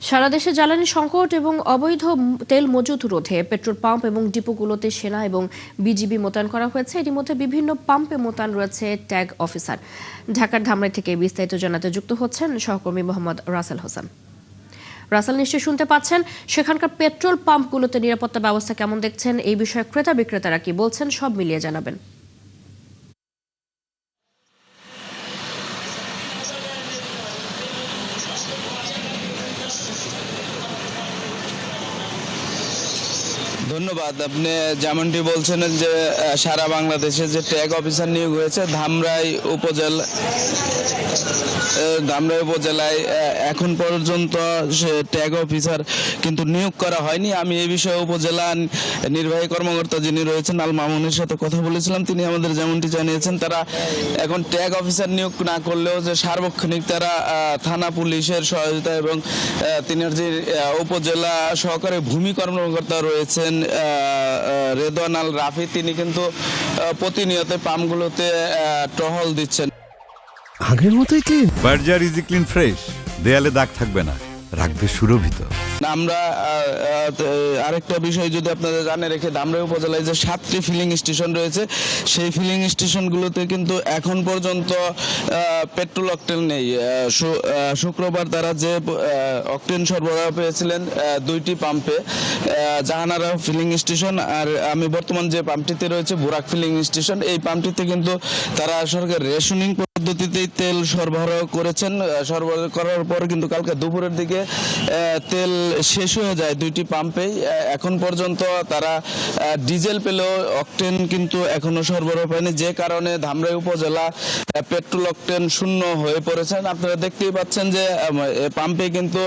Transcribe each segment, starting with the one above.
সারা দেশে জ্বালানি সংকট এবং অবৈধ তেল মজুত রোধে পেট্রোল পাম্প এবং ডিপোগুলোতে সেনা এবং বিজিবি মোতায়েন করা হয়েছে। এর মধ্যে বিভিন্ন পাম্পে মোতায়েন রয়েছে ট্যাগ অফিসার। ঢাকার ধামরাই থেকে বিস্তারিত জানাতে যুক্ত হচ্ছেন সহকর্মী মোহাম্মদ রাসেল হোসেন। রাসেল, নিশ্চয় শুনতে পাচ্ছেন, সেখানকার পেট্রোল পাম্পগুলোতে নিরাপত্তা ব্যবস্থা কেমন দেখছেন, এই বিষয়ে ক্রেতা বিক্রেতারা কি বলছেন, সব মিলিয়ে জানাবেন। ধন্যবাদ। আপনি যেমনটি বলছেন যে সারা বাংলাদেশে যে ট্যাগ অফিসার নিয়োগ হয়েছে ধামরাই উপজেলায় এখন পর্যন্ত সে ট্যাগ অফিসার কিন্তু নিয়োগ করা হয়নি। আমি এই বিষয়ে উপজেলা নির্বাহী কর্মকর্তা যিনি রয়েছেন আল মামুনের সাথে কথা বলেছিলাম। তিনি আমাদের যেমনটি জানিয়েছেন, তারা এখন ট্যাগ অফিসার নিয়োগ না করলেও যে সার্বক্ষণিক তারা থানা পুলিশের সহযোগিতা এবং তিনি যে উপজেলা সহকারী ভূমি কর্মকর্তা রয়েছেন রেদওয়ান আল রাফি, তিনি কিন্তু প্রতিনিয়ত পাম্পগুলোতে টহল দিচ্ছেন। আগের মতোই clean. Berger easy clean fresh, দেয়ালে দাগ থাকবে না, রাখবে সুরভিত। আমরা আরেকটা বিষয় যদি আপনাদের জানিয়ে রেখে, ধামরাই উপজেলায় যে 7টি ফিলিং স্টেশন রয়েছে, সেই ফিলিং স্টেশনগুলোতে কিন্তু এখন পর্যন্ত পেট্রোল অকটেন নেই। শুক্রবার তারা যে অকটেন সরবরাহ পেয়েছিলেন 2টি পাম্পে, জাহানারা ফিলিং স্টেশন আর আমি বর্তমান যে পাম্পটিতে রয়েছে বুরাক ফিলিং স্টেশন, এই পাম্পটিতে কিন্তু তারা সরকার রেশনিং পদ্ধতিতেই তেল সরবরাহ করেছেন। সরবরাহ করার পর কিন্তু কালকে দুপুরের দিকে তেল শেষ হয়ে যায় 2টি পাম্পেই। এখন পর্যন্ত তারা ডিজেল পেলেও অকটেন কিন্তু এখনো সরবরাহ পায়নি, যে কারণে ধামরাই উপজেলা পেট্রোল অকটেন শূন্য হয়ে পড়েছেন। আপনারা দেখতেই পাচ্ছেন যে পাম্পে কিন্তু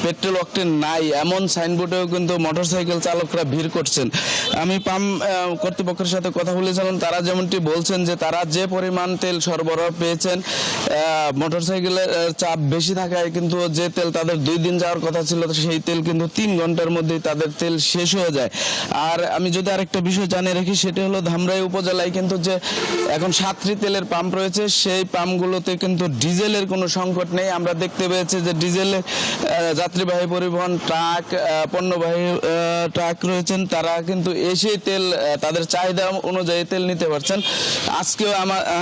পেট্রোল অকটেন নাই, এমন সাইনবোর্ডেও কিন্তু মোটরসাইকেল চালকরা ভিড় করছেন। আমি পাম্প কর্তৃপক্ষের সাথে কথা বলেছিলাম, তারা যেমনটি বলছেন যে তারা যে পরিমাণ তেল সরবরাহ পেয়েছেন, মোটরসাইকেলের চাপ বেশি থাকায় কিন্তু যে তেল তাদের 2 দিন যাওয়ার কথা ছিল, সেই তেল কিন্তু 3 ঘন্টার মধ্যেই তাদের তেল শেষ হয়ে যায়। আর আমি যদি আরেকটা বিষয় জানিয়ে রাখি, সেটা হলো ধামরাই উপজেলায় কিন্তু যে এখন 7টি তেলের পাম্প রয়েছে, সেই পাম্পগুলোতে কিন্তু ডিজেলের কোনো সংকট নেই। আমরা দেখতে পেয়েছি যে ডিজেলের যাত্রীবাহী পরিবহন ট্রাক, পণ্যবাহী ট্রাক রয়েছেন, তারা কিন্তু এসেই তেল তাদের চাহিদা অনুযায়ী তেল নিতে পারছেন। আজকেও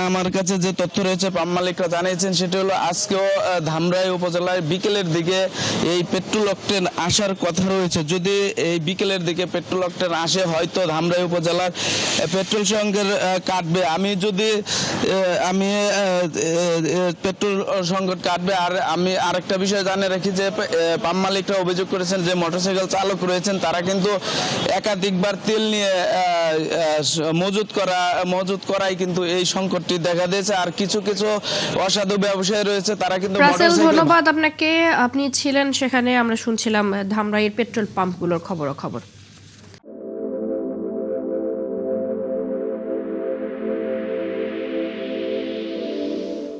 আমার কাছে যে তথ্য রয়েছে পাম্প মালিকরা জানিয়েছেন, সেটা হলো আজকেও ধামরাই উপজেলায় বিকেলের দিকে এই পেট্রোল অকটেন আসার কথা রয়েছে। যদি এই বিকেলের দিকে পেট্রোল অকটেন আসে, হয়তো ধামরাই উপজেলার পেট্রোল সংকট কাটবে। আমি পেট্রোল সংকট কাটবে। আর আমি আরেকটা বিষয় জানিয়ে রাখি যে পাম্প মালিকরা অভিযোগ করেছেন যে মোটরসাইকেল চালক রয়েছেন, তারা কিন্তু একাধিকবার তেল নিয়ে মজুত করাই কিন্তু এই সংকটটি দেখা দিয়েছে। আর কিছু কিছু অসাধু ব্যবসায়ী রয়েছে, তারা কিন্তু ধন্যবাদ আপনাকে। আপনি ছিলেন সেখানে, আমরা শুনছিলাম ধামরাইয়ের পেট্রোল পাম্পগুলোর খবরাখবর।